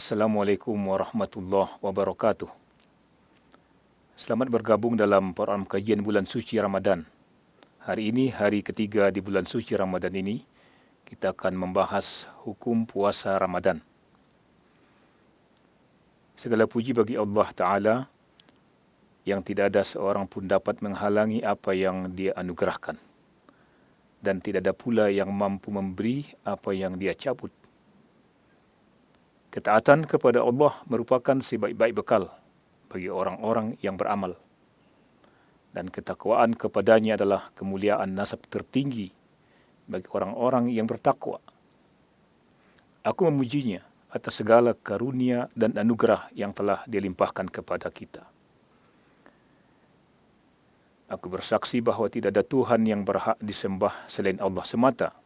Assalamualaikum warahmatullahi wabarakatuh. Selamat bergabung dalam program kajian bulan suci Ramadan. Hari ini, hari ketiga di bulan suci Ramadan ini, kita akan membahas hukum puasa Ramadan. Segala puji bagi Allah Ta'ala yang tidak ada seorang pun dapat menghalangi apa yang Dia anugerahkan. Dan tidak ada pula yang mampu memberi apa yang Dia cabut. Ketaatan kepada Allah merupakan sebaik-baik bekal bagi orang-orang yang beramal. Dan ketakwaan kepadanya adalah kemuliaan nasab tertinggi bagi orang-orang yang bertakwa. Aku memujinya atas segala karunia dan anugerah yang telah dilimpahkan kepada kita. Aku bersaksi bahawa tidak ada Tuhan yang berhak disembah selain Allah semata.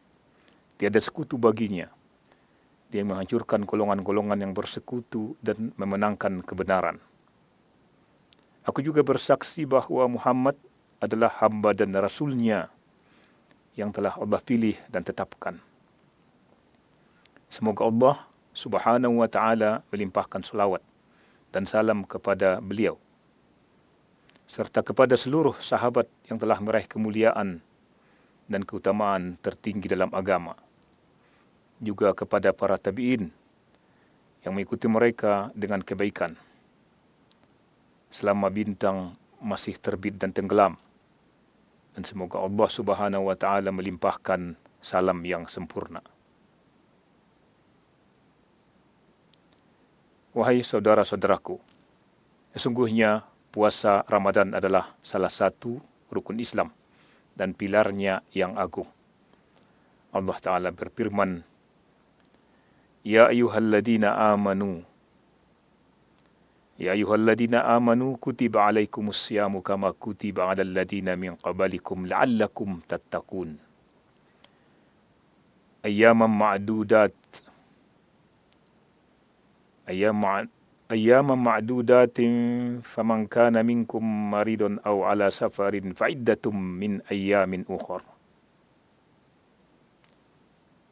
Tiada sekutu baginya. Dia menghancurkan golongan-golongan yang bersekutu dan memenangkan kebenaran. Aku juga bersaksi bahawa Muhammad adalah hamba dan rasulnya yang telah Allah pilih dan tetapkan. Semoga Allah Subhanahu wa ta'ala melimpahkan salawat dan salam kepada beliau, serta kepada seluruh sahabat yang telah meraih kemuliaan dan keutamaan tertinggi dalam agama. Juga kepada para tabi'in yang mengikuti mereka dengan kebaikan selama bintang masih terbit dan tenggelam. Dan semoga Allah Subhanahu wa ta'ala melimpahkan salam yang sempurna. Wahai saudara-saudaraku, sesungguhnya puasa Ramadan adalah salah satu rukun Islam dan pilarnya yang agung. Allah Ta'ala berfirman, Ya ayyuhalladzina amanu kutiba alaikumus siyamu kama kutiba alal ladzina min qablikum la'allakum tattaqun. Ayyaman ma'dudatin faman kana minkum maridun aw ala safarin fa'iddatum min ayyamin ukhra.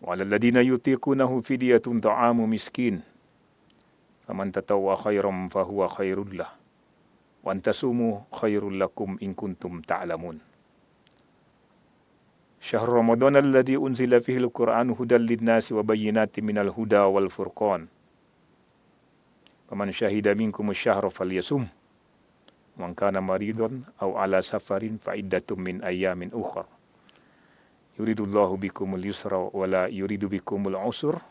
وعلى الذين يطيقونه فدية طعام مسكين فمن تطوع خيرا فهو خير له وأن تصوموا خير لكم إن كنتم تعلمون شهر رمضان الذي أنزل فيه القرآن هدى للناس وبينات من الهدى والفرقان فمن شهد منكم الشهر فليصم ومن كان مريضا أو على سفر فعدة من أيام أخرى yuridullahu bikumul yusra wa la yuridu bikumul usra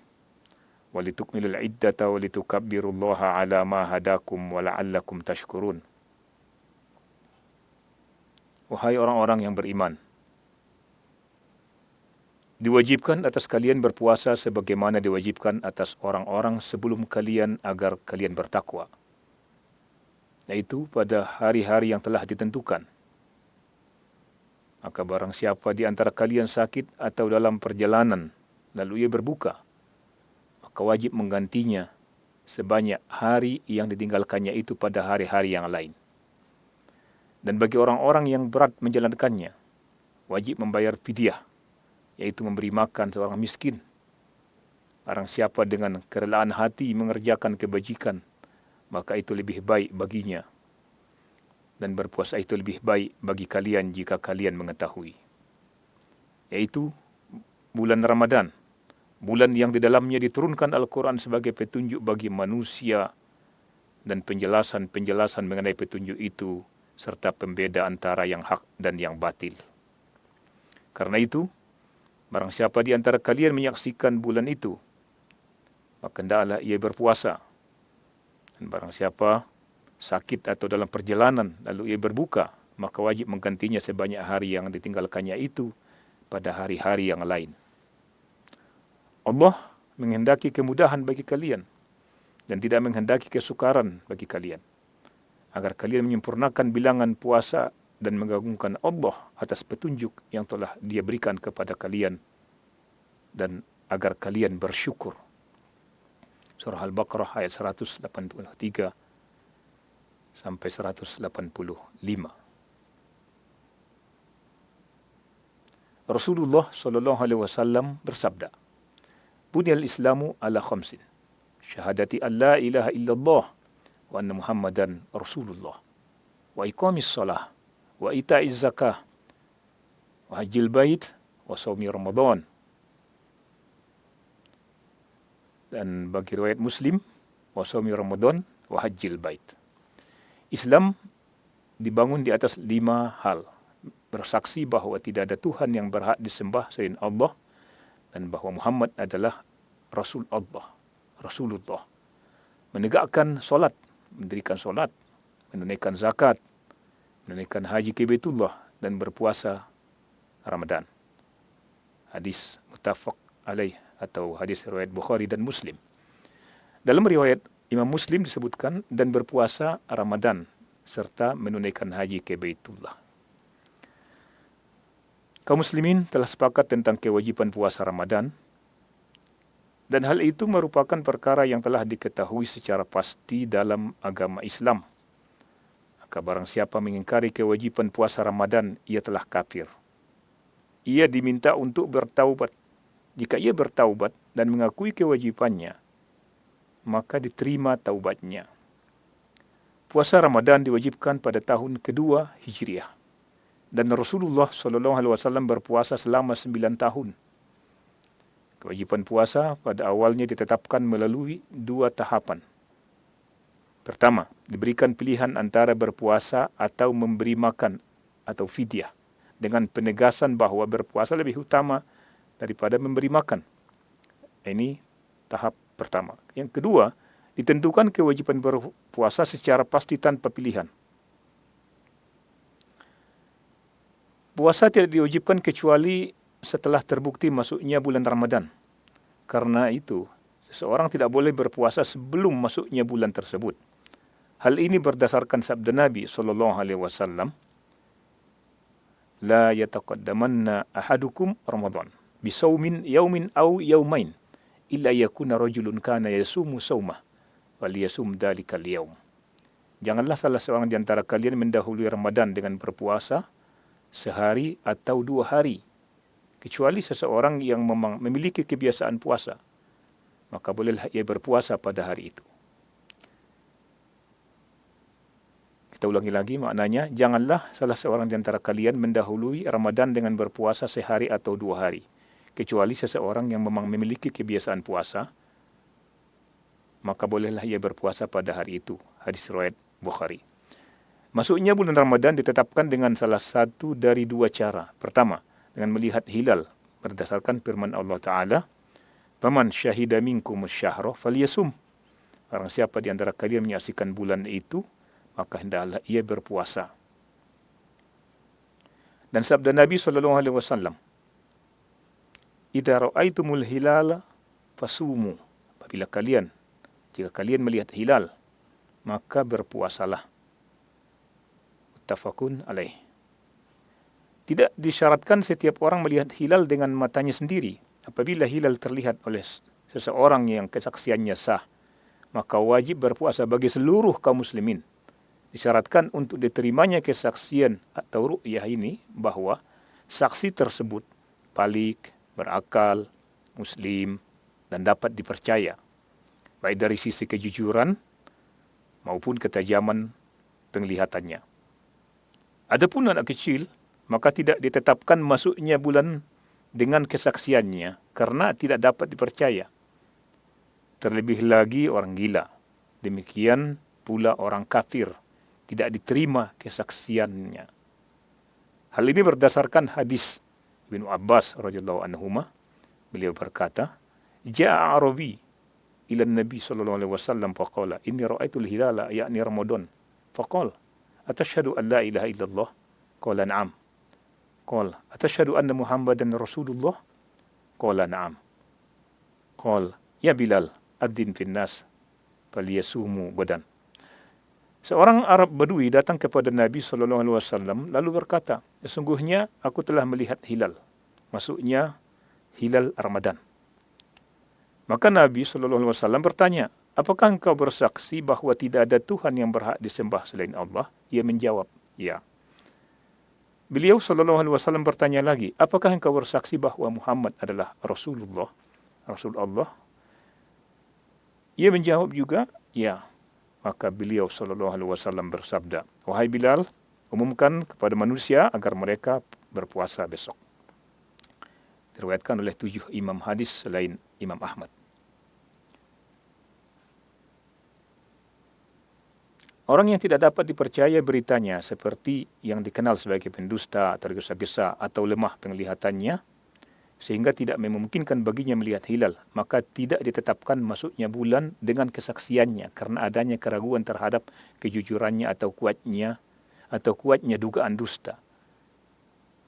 wa litukmilul iddata wa litukabbirullaha ala ma hadakum wa la'allakum tashkurun. Wahai orang-orang yang beriman, diwajibkan atas kalian berpuasa sebagaimana diwajibkan atas orang-orang sebelum kalian agar kalian bertakwa, yaitu pada hari-hari yang telah ditentukan. Maka barang siapa di antara kalian sakit atau dalam perjalanan, lalu ia berbuka, maka wajib menggantinya sebanyak hari yang ditinggalkannya itu pada hari-hari yang lain. Dan bagi orang-orang yang berat menjalankannya, wajib membayar fidyah, yaitu memberi makan seorang miskin. Barang siapa dengan kerelaan hati mengerjakan kebajikan, maka itu lebih baik baginya. Dan berpuasa itu lebih baik bagi kalian jika kalian mengetahui. Yaitu bulan Ramadan, bulan yang di dalamnya diturunkan Al-Quran sebagai petunjuk bagi manusia dan penjelasan-penjelasan mengenai petunjuk itu serta pembeda antara yang hak dan yang batil. Karena itu, barang siapa di antara kalian menyaksikan bulan itu, maka hendaklah ia berpuasa. Dan barang siapa sakit atau dalam perjalanan lalu ia berbuka, maka wajib menggantinya sebanyak hari yang ditinggalkannya itu pada hari-hari yang lain. Allah menghendaki kemudahan bagi kalian dan tidak menghendaki kesukaran bagi kalian, agar kalian menyempurnakan bilangan puasa dan mengagungkan Allah atas petunjuk yang telah Dia berikan kepada kalian dan agar kalian bersyukur. Surah Al-Baqarah ayat 183 sampai 185. Rasulullah sallallahu alaihi wasallam bersabda, "Bunyal Islamu ala khamsin, syahadati an la ilaha illallah wa anna Muhammadan Rasulullah wa iqamis shalah wa ita'iz zakah wa hajjil bait wa shaumi Ramadan. Dan bagi riwayat Muslim, wa shaumi Ramadan wa hajjil bait. Islam dibangun di atas 5 hal. Bersaksi bahawa tidak ada Tuhan yang berhak disembah selain Allah dan bahawa Muhammad adalah Rasul Allah, Rasulullah. Menegakkan solat, mendirikan solat, menunaikan zakat, menunaikan haji ke Baitullah dan berpuasa Ramadan. Hadis muttafaq alaih atau hadis riwayat Bukhari dan Muslim. Dalam riwayat Imam Muslim disebutkan dan berpuasa Ramadan serta menunaikan haji ke Baitullah. Kaum muslimin telah sepakat tentang kewajiban puasa Ramadan dan hal itu merupakan perkara yang telah diketahui secara pasti dalam agama Islam. Maka barang siapa mengingkari kewajiban puasa Ramadan, ia telah kafir. Ia diminta untuk bertaubat. Jika ia bertaubat dan mengakui kewajibannya, maka diterima taubatnya. Puasa Ramadan diwajibkan pada tahun kedua Hijriah. Dan Rasulullah SAW berpuasa selama 9 tahun. Kewajiban puasa pada awalnya ditetapkan melalui 2 tahapan. Pertama, diberikan pilihan antara berpuasa atau memberi makan atau fidyah, dengan penegasan bahawa berpuasa lebih utama daripada memberi makan. Ini tahap pertama. Yang kedua, ditentukan kewajiban berpuasa secara pasti tanpa pilihan. Puasa tidak diwajibkan kecuali setelah terbukti masuknya bulan Ramadan. Karena itu, seseorang tidak boleh berpuasa sebelum masuknya bulan tersebut. Hal ini berdasarkan sabda Nabi SAW, la yataqaddamanna ahadukum Ramadan bisaumin yaumin au yaumain illa yakuna rajulun kana yasumu saumah waliyasum dalikal yaum. Janganlah salah seorang di antara kalian mendahului Ramadan dengan berpuasa sehari atau 2 hari, kecuali seseorang yang memang memiliki kebiasaan puasa, maka bolehlah ia berpuasa pada hari itu. Kita ulangi lagi maknanya, janganlah salah seorang di antara kalian mendahului Ramadan dengan berpuasa sehari atau 2 hari, kecuali seseorang yang memang memiliki kebiasaan puasa, maka bolehlah ia berpuasa pada hari itu. Hadis riwayat Bukhari. Masuknya bulan Ramadan ditetapkan dengan salah satu dari 2 cara. Pertama, dengan melihat hilal berdasarkan firman Allah Ta'ala, "Faman syahida minkum asy-syahra falyasum." Barang siapa di antara kalian menyaksikan bulan itu, maka hendaklah ia berpuasa. Dan sabda Nabi SAW, "Idza ra'aitumul hilala fasumu." Jika kalian melihat hilal, maka berpuasalah. Muttafaqun alaih. Tidak disyaratkan setiap orang melihat hilal dengan matanya sendiri. Apabila hilal terlihat oleh seseorang yang kesaksiannya sah, maka wajib berpuasa bagi seluruh kaum muslimin. Disyaratkan untuk diterimanya kesaksian atau ru'yah ini bahwa saksi tersebut balik, berakal, muslim, dan dapat dipercaya, baik dari sisi kejujuran maupun ketajaman penglihatannya. Adapun anak kecil, maka tidak ditetapkan masuknya bulan dengan kesaksiannya karena tidak dapat dipercaya. Terlebih lagi orang gila. Demikian pula orang kafir, tidak diterima kesaksiannya. Hal ini berdasarkan hadis Ibnu Abbas radhiyallahu anhuma. Beliau berkata, "Ja'a Arabi ila Nabi sallallahu alaihi wasallam faqala inni ra'aitul hilala ya'ni Ramadan." Faqala, "Atashhadu an la ilaha illallah?" Qala na'am. Qala, "Atashhadu anna Muhammadan Rasulullah?" Qala na'am. Qala, "Ya Bilal, adzin fin nas falyasumu gadan." Seorang Arab Badui datang kepada Nabi SAW lalu berkata, "Sesungguhnya aku telah melihat hilal." Maksudnya hilal Ramadan. Maka Nabi SAW bertanya, "Apakah engkau bersaksi bahawa tidak ada Tuhan yang berhak disembah selain Allah?" Ia menjawab, "Ya." Beliau SAW bertanya lagi, "Apakah engkau bersaksi bahawa Muhammad adalah Rasulullah, Rasul Allah?" Ia menjawab juga, ya. Maka beliau SAW bersabda, wahai Bilal, umumkan kepada manusia agar mereka berpuasa besok. Diriwayatkan oleh 7 imam hadis selain Imam Ahmad. Orang yang tidak dapat dipercaya beritanya seperti yang dikenal sebagai pendusta, tergesa-gesa atau lemah penglihatannya sehingga tidak memungkinkan baginya melihat hilal, maka tidak ditetapkan masuknya bulan dengan kesaksiannya karena adanya keraguan terhadap kejujurannya atau kuatnya dugaan dusta.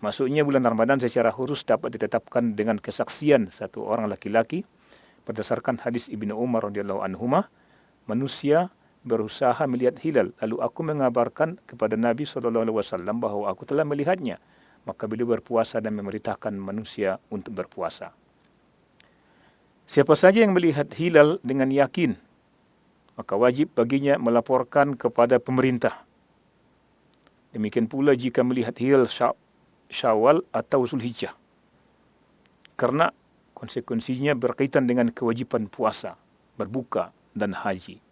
Masuknya bulan Ramadan secara khusus dapat ditetapkan dengan kesaksian satu orang laki-laki berdasarkan hadis Ibnu Umar radhiyallahu anhuma, manusia berusaha melihat hilal, lalu aku mengabarkan kepada Nabi SAW bahwa aku telah melihatnya. Maka beliau berpuasa dan memerintahkan manusia untuk berpuasa. Siapa saja yang melihat hilal dengan yakin, maka wajib baginya melaporkan kepada pemerintah. Demikian pula jika melihat hilal Syawal atau Zulhijjah. Karena konsekuensinya berkaitan dengan kewajiban puasa, berbuka, dan haji.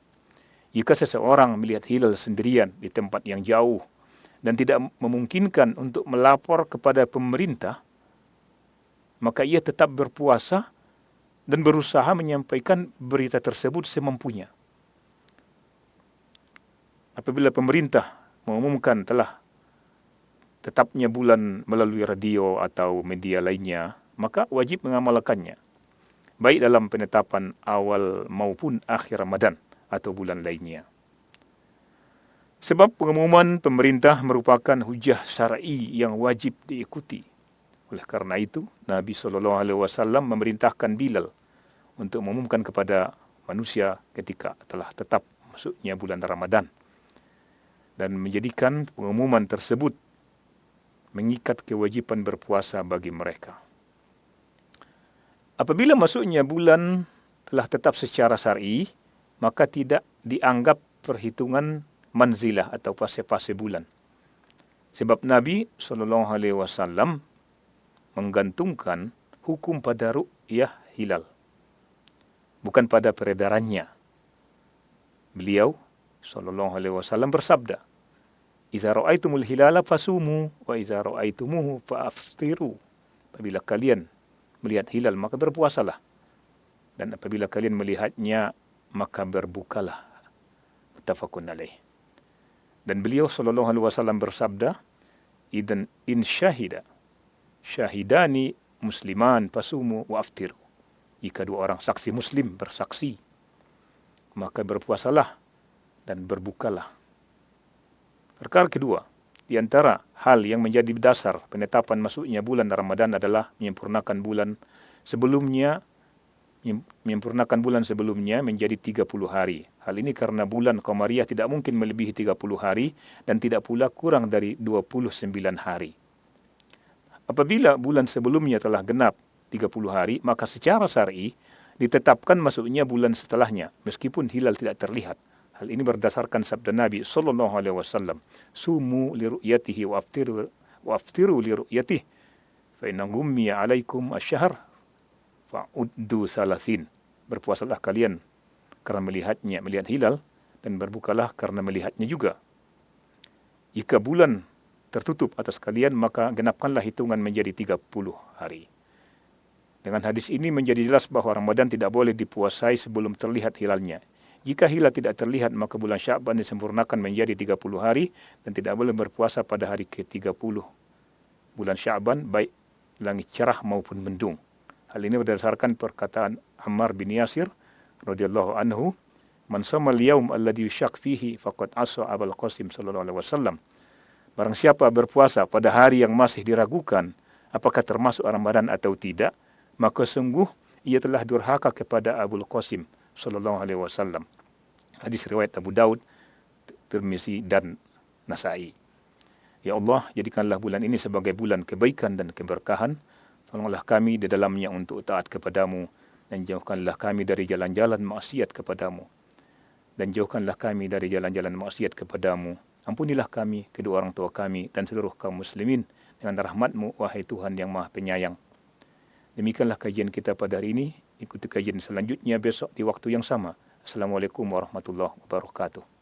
Jika seseorang melihat hilal sendirian di tempat yang jauh, dan tidak memungkinkan untuk melapor kepada pemerintah, maka ia tetap berpuasa dan berusaha menyampaikan berita tersebut semampunya. Apabila pemerintah mengumumkan telah tetapnya bulan melalui radio atau media lainnya, maka wajib mengamalkannya, baik dalam penetapan awal maupun akhir Ramadan atau bulan lainnya. Sebab pengumuman pemerintah merupakan hujah syar'i yang wajib diikuti. Oleh karena itu, Nabi SAW memerintahkan Bilal untuk mengumumkan kepada manusia ketika telah tetap masuknya bulan Ramadan. Dan menjadikan pengumuman tersebut mengikat kewajiban berpuasa bagi mereka. Apabila masuknya bulan telah tetap secara syar'i, maka tidak dianggap perhitungan manzilah atau fase-fase bulan. Sebab Nabi SAW menggantungkan hukum pada ru'yah hilal, bukan pada peredarannya. Beliau SAW bersabda, "Idza ra'aitumul hilala fasumu wa idza ra'aitumuhu fa'aftiru." Apabila kalian melihat hilal maka berpuasalah, dan apabila kalian melihatnya maka berbukalah. Muttafaqun alaih. Dan beliau SAW bersabda, "Idan in syahidani musliman fasumu wa aftiru." Jika 2 orang saksi muslim bersaksi, maka berpuasalah dan berbukalah. Perkara kedua, di antara hal yang menjadi dasar penetapan masuknya bulan Ramadan adalah menyempurnakan bulan sebelumnya menjadi 30 hari. Hal ini karena bulan Qamariyah tidak mungkin melebihi 30 hari dan tidak pula kurang dari 29 hari. Apabila bulan sebelumnya telah genap 30 hari, maka secara syar'i ditetapkan masuknya bulan setelahnya meskipun hilal tidak terlihat. Hal ini berdasarkan sabda Nabi SAW, "Sumu li ru'yatihi wa aftiru li ru'yatihi, fa inna ghummiya 'alaikum asy-syahr fa'uddu salasin." Berpuasalah kalian karena melihat hilal, dan berbukalah karena melihatnya juga. Jika bulan tertutup atas kalian, maka genapkanlah hitungan menjadi 30 hari. Dengan hadis ini menjadi jelas bahwa Ramadan tidak boleh dipuasai sebelum terlihat hilalnya. Jika hilal tidak terlihat, maka bulan Sya'ban disempurnakan menjadi 30 hari dan tidak boleh berpuasa pada hari ke-30 bulan Sya'ban, baik langit cerah maupun mendung. Hal ini berdasarkan perkataan Ammar bin Yasir radhiyallahu anhu, "Man shamal yaum alladhi yushak fihi faqad asa Abul Qasim sallallahu alaihi wasallam." Barang siapa berpuasa pada hari yang masih diragukan apakah termasuk Ramadan atau tidak, maka sungguh ia telah durhaka kepada Abul Qasim sallallahu alaihi wasallam. Hadis riwayat Abu Daud, Tirmizi dan Nasa'i. Ya Allah, jadikanlah bulan ini sebagai bulan kebaikan dan keberkahan. Tolonglah kami di dalamnya untuk taat kepadamu, dan jauhkanlah kami dari jalan-jalan maksiat kepadamu. Dan jauhkanlah kami dari jalan-jalan maksiat kepadamu. Ampunilah kami, kedua orang tua kami, dan seluruh kaum muslimin dengan rahmat-Mu, wahai Tuhan yang Maha Penyayang. Demikianlah kajian kita pada hari ini. Ikuti kajian selanjutnya besok di waktu yang sama. Assalamualaikum warahmatullahi wabarakatuh.